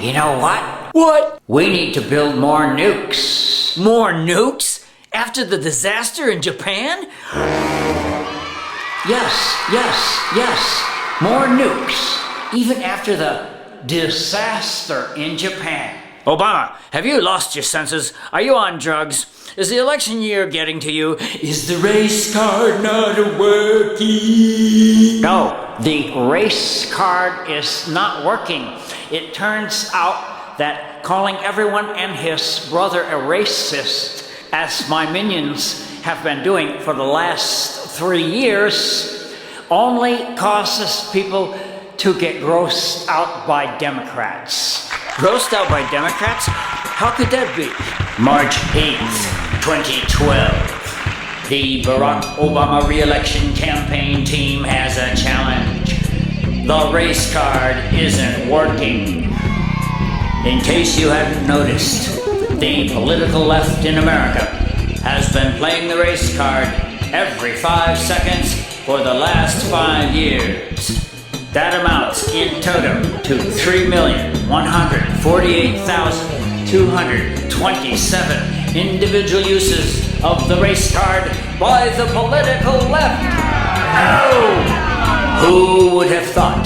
You know what? What? We need to build more nukes. More nukes? After the disaster in Japan? Yes. More nukes. Even after the disaster in Japan. Obama, have you lost your senses? Are you on drugs? Is the election year getting to you? Is the race card not working? No, the race card is not working. It turns out that calling everyone and his brother a racist, as my minions have been doing for the last 3 years, only causes people to get grossed out by Democrats. Grossed out by Democrats? How could that be? March 8th, 2012. The Barack Obama re-election campaign team has a challenge. The race card isn't working. In case you hadn't noticed, the political left in America has been playing the race card every 5 seconds for the last 5 years. That amounts in total to 3,148,227 individual uses of the race card by the political left. No! Who would have thought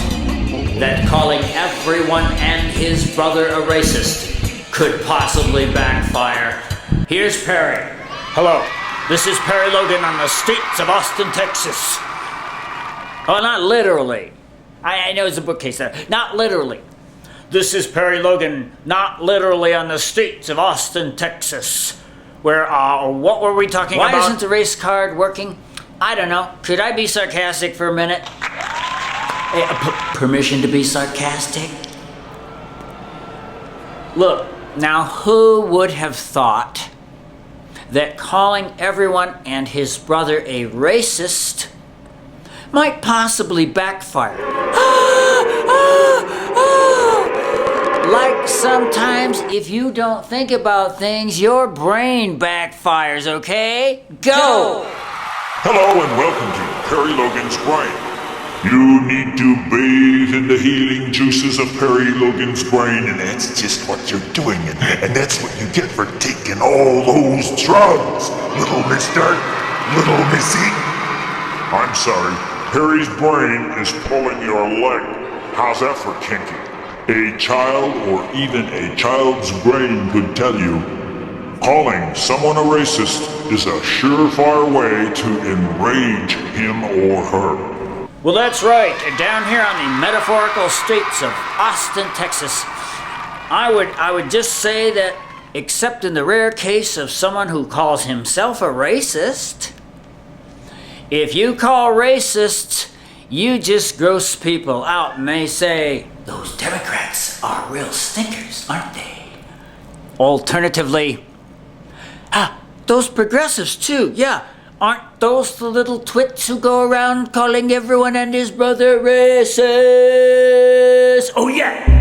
that calling everyone and his brother a racist could possibly backfire? Here's Perry. Hello, this is Perry Logan on the streets of Austin, Texas. Oh, not literally. I know it's a bookcase there. Not literally. This is Perry Logan, not literally on the streets of Austin, Texas. Where, what were we talking about? Why isn't the race card working? I don't know. Could I be sarcastic for a minute? Permission to be sarcastic? Look, now who would have thought that calling everyone and his brother a racist might possibly backfire? Like sometimes if you don't think about things, your brain backfires, okay? Go! Hello and welcome to Perry Logan's Brain. You need to bathe in the healing juices of Perry Logan's brain, and that's just what you're doing, and that's what you get for taking all those drugs, little mister, little missy. I'm sorry, Perry's brain is pulling your leg. How's that for kinky? A child or even a child's brain could tell you calling someone a racist is a surefire way to enrage him or her. Well, that's right. Down here on the metaphorical streets of Austin, Texas, I would just say that, except in the rare case of someone who calls himself a racist, if you call racists, you just gross people out and they say, those Democrats are real stinkers, aren't they? Alternatively, those progressives too, yeah. Aren't those the little twits who go around calling everyone and his brother racist? Oh yeah!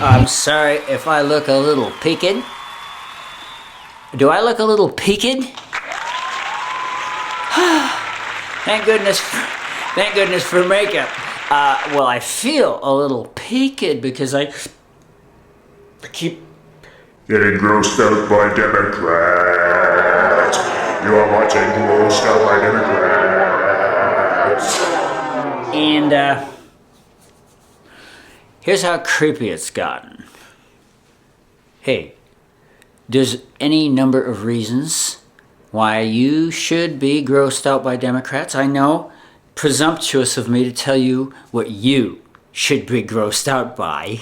I'm sorry if I look a little peaked. Do I look a little peaked? Thank goodness for makeup. Well, I feel a little peaked because I keep getting grossed out by Democrats. You are watching Grossed Out by Democrats. And, here's how creepy it's gotten. Hey, there's any number of reasons why you should be grossed out by Democrats. I know, presumptuous of me to tell you what you should be grossed out by,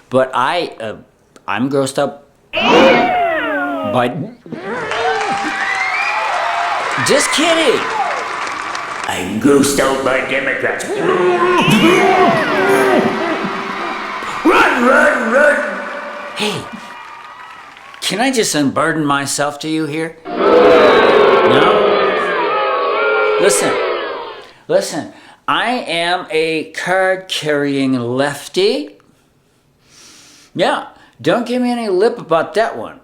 but I'm grossed out by... Just kidding! I'm grossed out by Democrats. Run! Hey, can I just unburden myself to you here? No? Listen, I am a card-carrying lefty. Yeah, don't give me any lip about that one.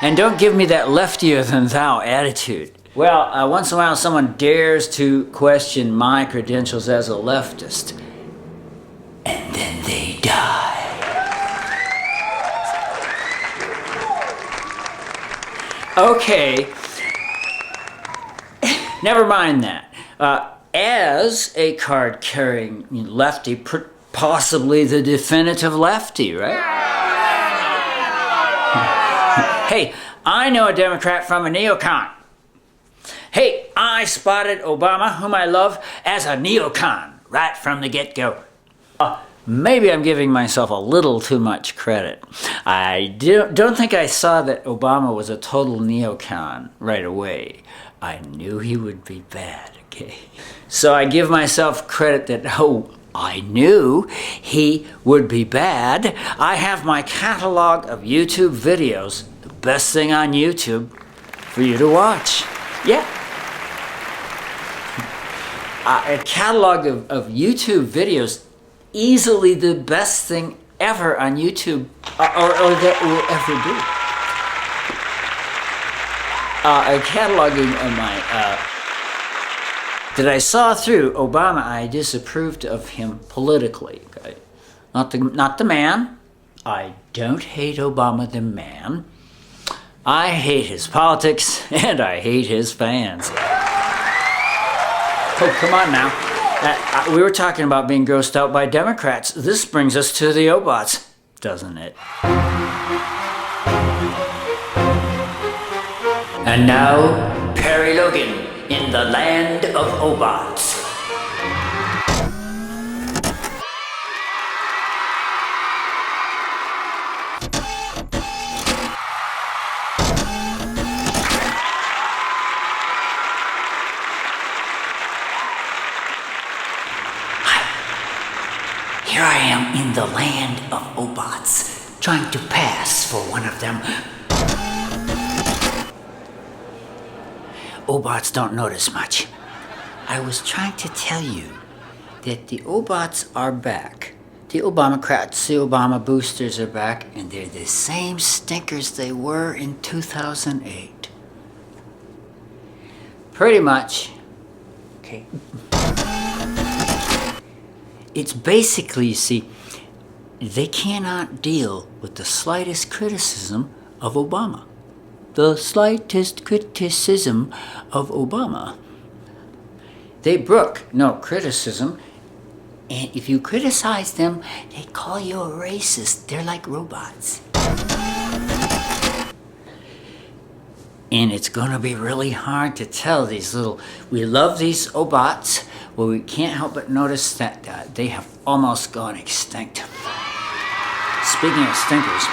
And don't give me that leftier-than-thou attitude. Well, once in a while someone dares to question my credentials as a leftist. And then they die. Okay. Never mind that. As a card-carrying lefty, possibly the definitive lefty, right? Hey, I know a Democrat from a neocon. Hey, I spotted Obama, whom I love, as a neocon right from the get-go. Maybe I'm giving myself a little too much credit. I don't think I saw that Obama was a total neocon right away. I knew he would be bad, okay? So I give myself credit that, I knew he would be bad. I have my catalog of YouTube videos, the best thing on YouTube for you to watch. Yeah. A catalog of YouTube videos, easily the best thing ever on YouTube, or that will ever do. A cataloging of my that I saw through Obama. I disapproved of him politically. Okay? Not the man. I don't hate Obama the man. I hate his politics and I hate his fans. Oh, come on now. We were talking about being grossed out by Democrats. This brings us to the Obots, doesn't it? And now, Perry Logan in the land of Obots. Here I am in the land of Obots, trying to pass for one of them. Obots don't notice much. I was trying to tell you that the Obots are back. The Obamacrats, the Obama boosters are back, and they're the same stinkers they were in 2008. Pretty much. Okay. It's basically, you see, they cannot deal with the slightest criticism of Obama. The slightest criticism of Obama. They brook no criticism, and if you criticize them, they call you a racist. They're like robots. And it's gonna be really hard to tell these we love these Obots, well, we can't help but notice that they have almost gone extinct. Speaking of stinkers,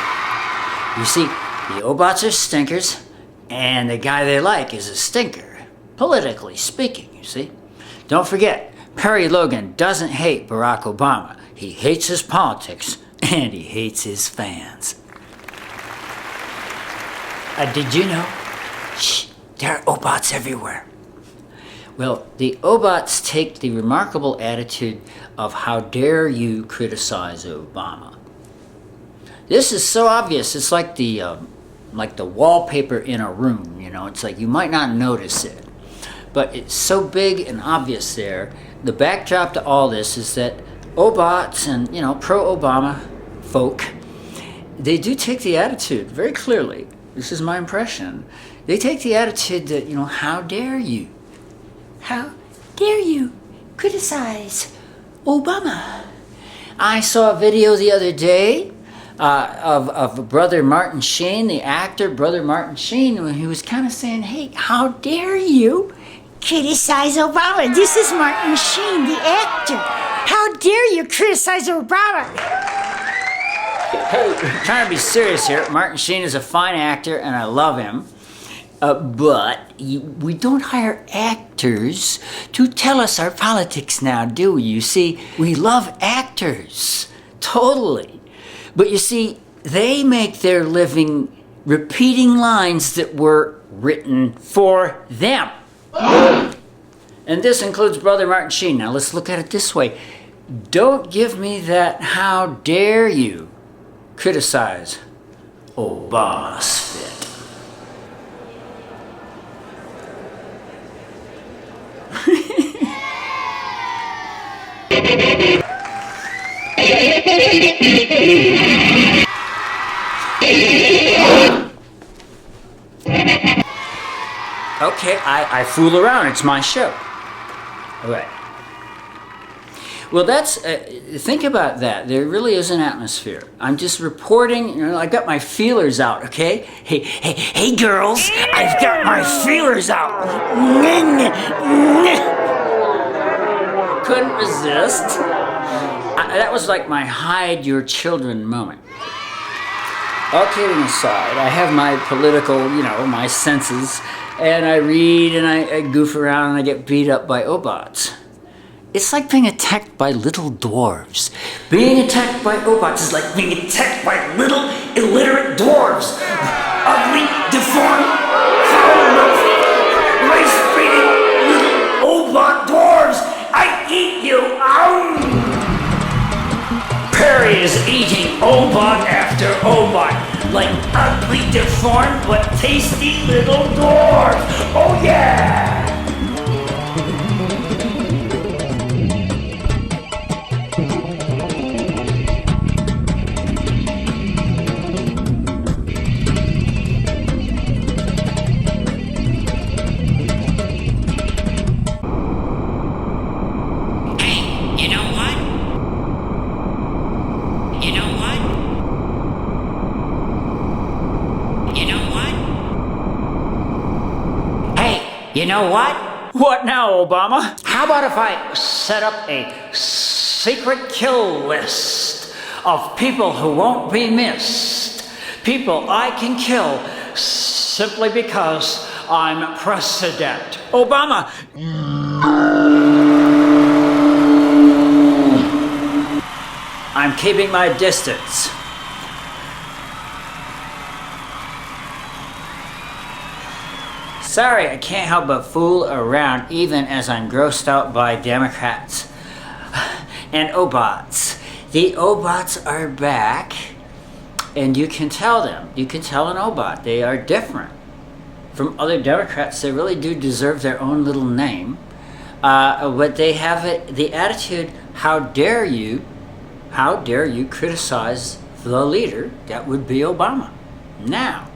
you see, the Obots are stinkers, and the guy they like is a stinker, politically speaking, you see. Don't forget, Perry Logan doesn't hate Barack Obama. He hates his politics, and he hates his fans. Did you know? Shh, there are Obots everywhere. Well, the Obots take the remarkable attitude of how dare you criticize Obama. This is so obvious. It's like the wallpaper in a room, you know. It's like you might not notice it, but it's so big and obvious there. The backdrop to all this is that Obots and, you know, pro-Obama folk, they do take the attitude very clearly. This is my impression. They take the attitude that, you know, how dare you? How dare you criticize Obama? I saw a video the other day of Brother Martin Sheen, the actor Brother Martin Sheen, when he was kind of saying, hey, how dare you criticize Obama? This is Martin Sheen, the actor. How dare you criticize Obama? Hey, I'm trying to be serious here. Martin Sheen is a fine actor, and I love him. But we don't hire actors to tell us our politics now, do we? You see, we love actors. Totally. But you see, they make their living repeating lines that were written for them. And this includes Brother Martin Sheen. Now let's look at it this way. Don't give me that how dare you criticize Obama spit. Okay, I fool around. It's my show. All right. Well, that's, think about that. There really is an atmosphere. I'm just reporting, you know, I got my feelers out, okay? Hey, girls, I've got my feelers out. Couldn't resist. That was like my hide your children moment. All kidding aside, I have my political, you know, my senses, and I read and I goof around and I get beat up by Obots. It's like being attacked by little dwarves. Being attacked by Obots is like being attacked by little illiterate dwarves. Ugly, deformed, foul-mouthed, race-baiting little Obot dwarves. I eat you! Ow! Perry is eating Obot after Obot, like ugly, deformed, but tasty little dwarves. Oh yeah! know what? What now, Obama? How about if I set up a secret kill list of people who won't be missed? People I can kill simply because I'm president. Obama! I'm keeping my distance. Sorry, I can't help but fool around even as I'm grossed out by Democrats and Obots. The Obots are back, and you can tell them. You can tell an Obot. They are different from other Democrats. They really do deserve their own little name. But they have the attitude, how dare you criticize the leader? That would be Obama. Now,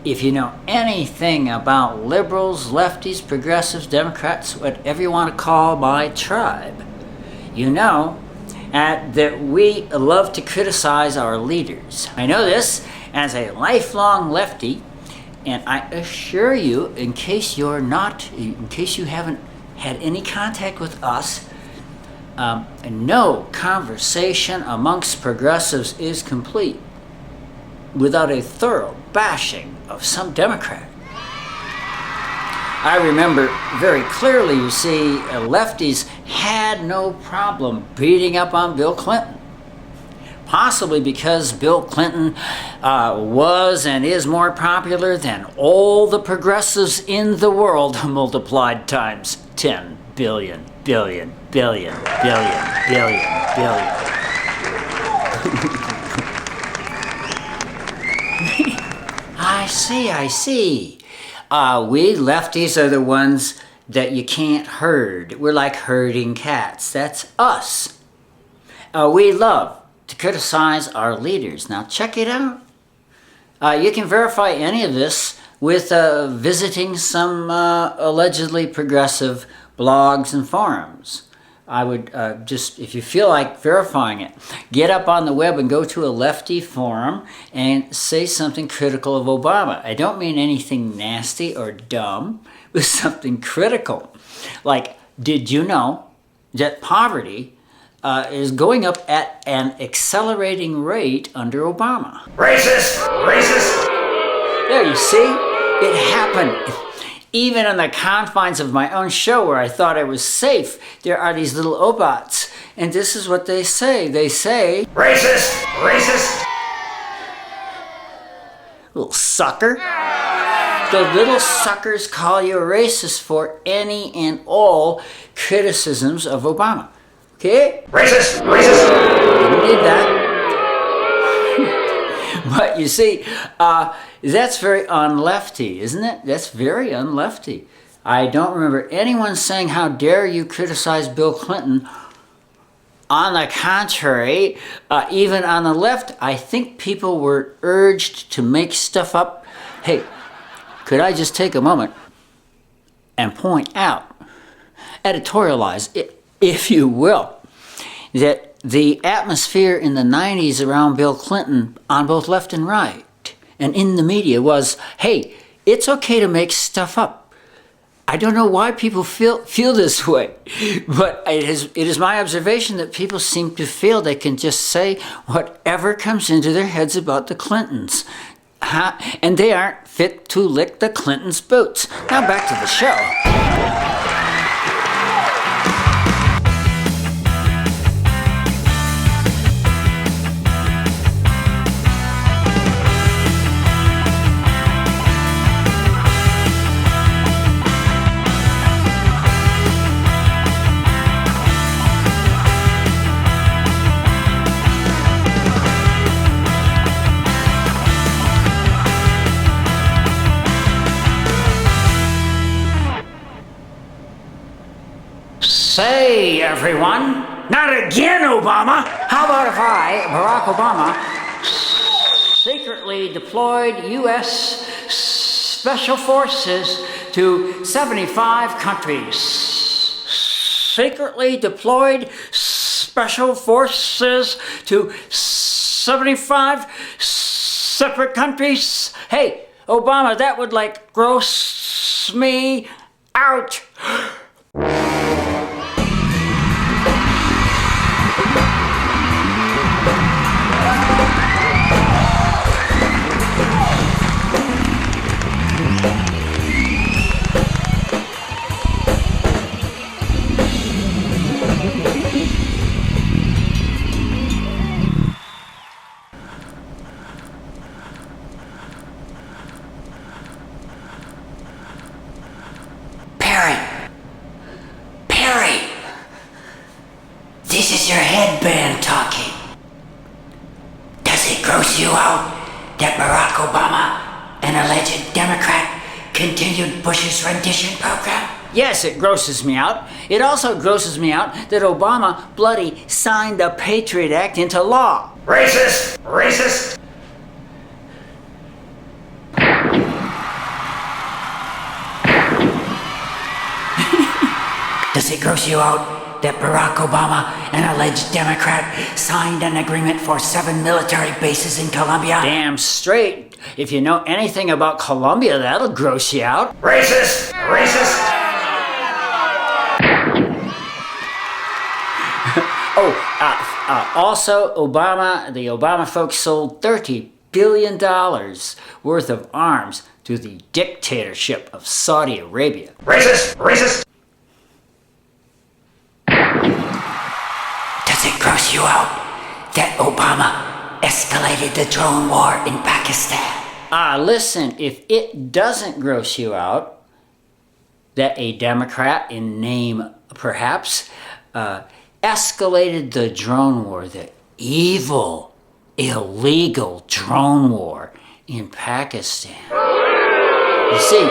if you know anything about liberals, lefties, progressives, Democrats, whatever you want to call my tribe, you know that we love to criticize our leaders. I know this as a lifelong lefty, and I assure you, in case you haven't had any contact with us, no conversation amongst progressives is complete without a thorough bashing of some Democrat. I remember very clearly, you see, lefties had no problem beating up on Bill Clinton. Possibly because Bill Clinton was and is more popular than all the progressives in the world multiplied times 10 billion, billion, billion, billion, billion, billion. I see. We lefties are the ones that you can't herd. We're like herding cats. That's us. We love to criticize our leaders. Now check it out. You can verify any of this with visiting some allegedly progressive blogs and forums. I would just, if you feel like verifying it, get up on the web and go to a lefty forum and say something critical of Obama. I don't mean anything nasty or dumb, but something critical. Like, did you know that poverty is going up at an accelerating rate under Obama? Racist! Racist! There, you see? It happened. Even in the confines of my own show where I thought I was safe, there are these little Obots. And this is what they say. They say, Racist! Racist! little sucker. The little suckers call you a racist for any and all criticisms of Obama. Okay? Racist! Racist! Didn't need that. But you see, that's very unlefty, isn't it? That's very unlefty. I don't remember anyone saying, how dare you criticize Bill Clinton. On the contrary, even on the left, I think people were urged to make stuff up. Hey, could I just take a moment and point out, editorialize, if you will, that the atmosphere in the 90s around Bill Clinton on both left and right and in the media was, hey, it's okay to make stuff up. I don't know why people feel this way, but it is my observation that people seem to feel they can just say whatever comes into their heads about the Clintons. And they aren't fit to lick the Clintons' boots. Now back to the show. Say, everyone, not again, Obama! How about if I, Barack Obama, secretly deployed U.S. Special Forces to 75 countries? Secretly deployed Special Forces to 75 separate countries? Hey, Obama, that would gross me out. Perry! This is your headband talking. Does it gross you out that Barack Obama, an alleged Democrat, continued Bush's rendition program? Yes, it grosses me out. It also grosses me out that Obama bloody signed the Patriot Act into law. Racist! Racist! Does it gross you out that Barack Obama, an alleged Democrat, signed an agreement for 7 military bases in Colombia? Damn straight. If you know anything about Colombia, that'll gross you out. Racist! Racist! Also, the Obama folks sold $30 billion worth of arms to the dictatorship of Saudi Arabia. Racist! Racist! Does it gross you out that Obama escalated the drone war in Pakistan? Listen, if it doesn't gross you out that a Democrat, in name perhaps, escalated the drone war, the evil, illegal drone war in Pakistan. You see,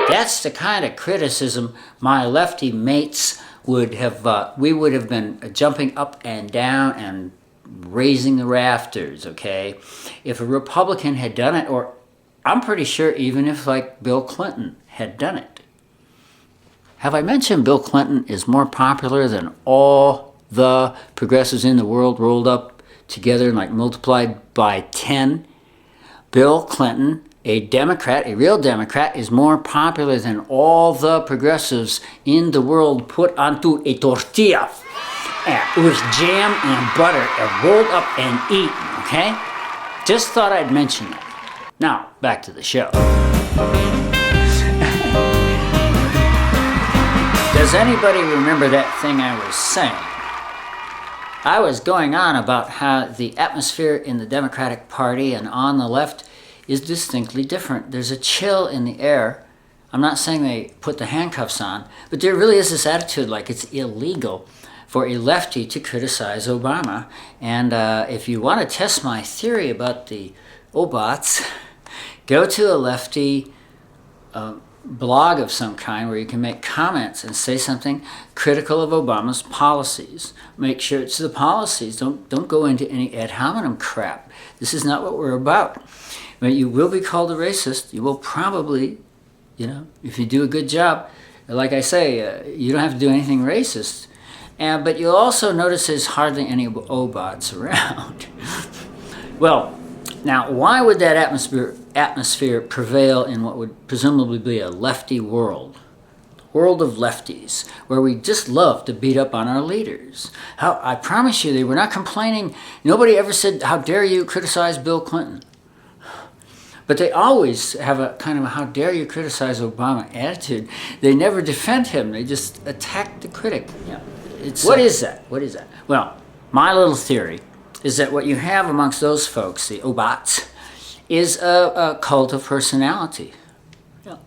that's the kind of criticism my lefty mates would have, we would have been jumping up and down and raising the rafters, okay? If a Republican had done it, or I'm pretty sure even if like Bill Clinton had done it. Have I mentioned Bill Clinton is more popular than all the progressives in the world rolled up together and like multiplied by 10? Bill Clinton, a Democrat, a real Democrat, is more popular than all the progressives in the world put onto a tortilla with jam and butter and rolled up and eaten, okay? Just thought I'd mention that. Now, back to the show. Does anybody remember that thing I was saying? I was going on about how the atmosphere in the Democratic Party and on the left is distinctly different. There's a chill in the air. I'm not saying they put the handcuffs on, but there really is this attitude like it's illegal for a lefty to criticize Obama. And if you want to test my theory about the Obats, go to a lefty blog of some kind where you can make comments and say something critical of Obama's policies. Make sure it's the policies. Don't go into any ad hominem crap. This is not what we're about. But you will be called a racist. You will probably, if you do a good job, like I say, you don't have to do anything racist. But you'll also notice there's hardly any Obats around. Well, now, why would that atmosphere prevail in what would presumably be a lefty world? World of lefties, where we just love to beat up on our leaders. I promise you, they were not complaining. Nobody ever said, how dare you criticize Bill Clinton? But they always have a kind of a how dare you criticize Obama attitude. They never defend him. They just attack the critic. Yeah. What is that? Well, my little theory is that what you have amongst those folks, the Obats, is a cult of personality. Yeah.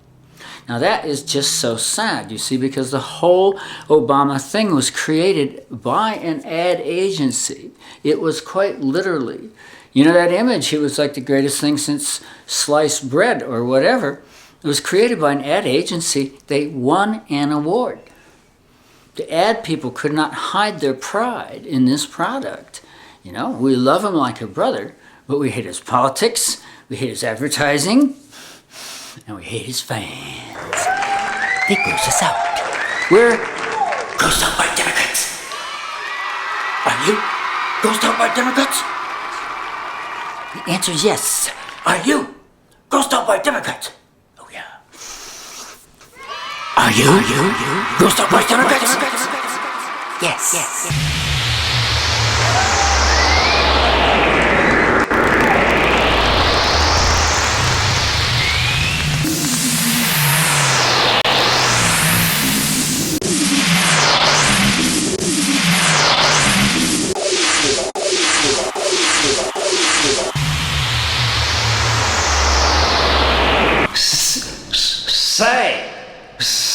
Now that is just so sad, you see, because the whole Obama thing was created by an ad agency. It was quite literally, that image, he was like the greatest thing since sliced bread or whatever. It was created by an ad agency. They won an award. The ad people could not hide their pride in this product. We love him like a brother, but we hate his politics, we hate his advertising, and we hate his fans. They gross us out. We're grossed out by Democrats. Are you grossed out by Democrats? The answer is yes. Are you grossed out by Democrats? Oh, yeah. Are you? Go stop Western Records? Yes.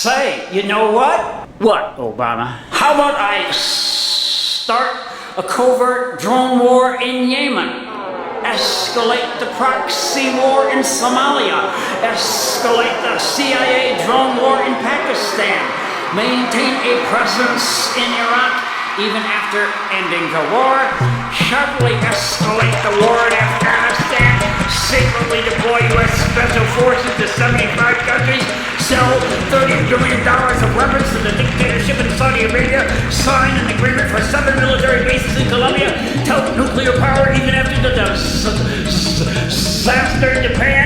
Say, you know what? What, Obama? How about I start a covert drone war in Yemen? Escalate the proxy war in Somalia. Escalate the CIA drone war in Pakistan. Maintain a presence in Iraq even after ending the war. Sharply escalate the war in Afghanistan. Secretly deploy U.S. Special Forces to 75 countries. Sell $30 billion of weapons to the dictatorship in Saudi Arabia. Sign an agreement for 7 military bases in Colombia. Tout nuclear power even after the disaster in Japan.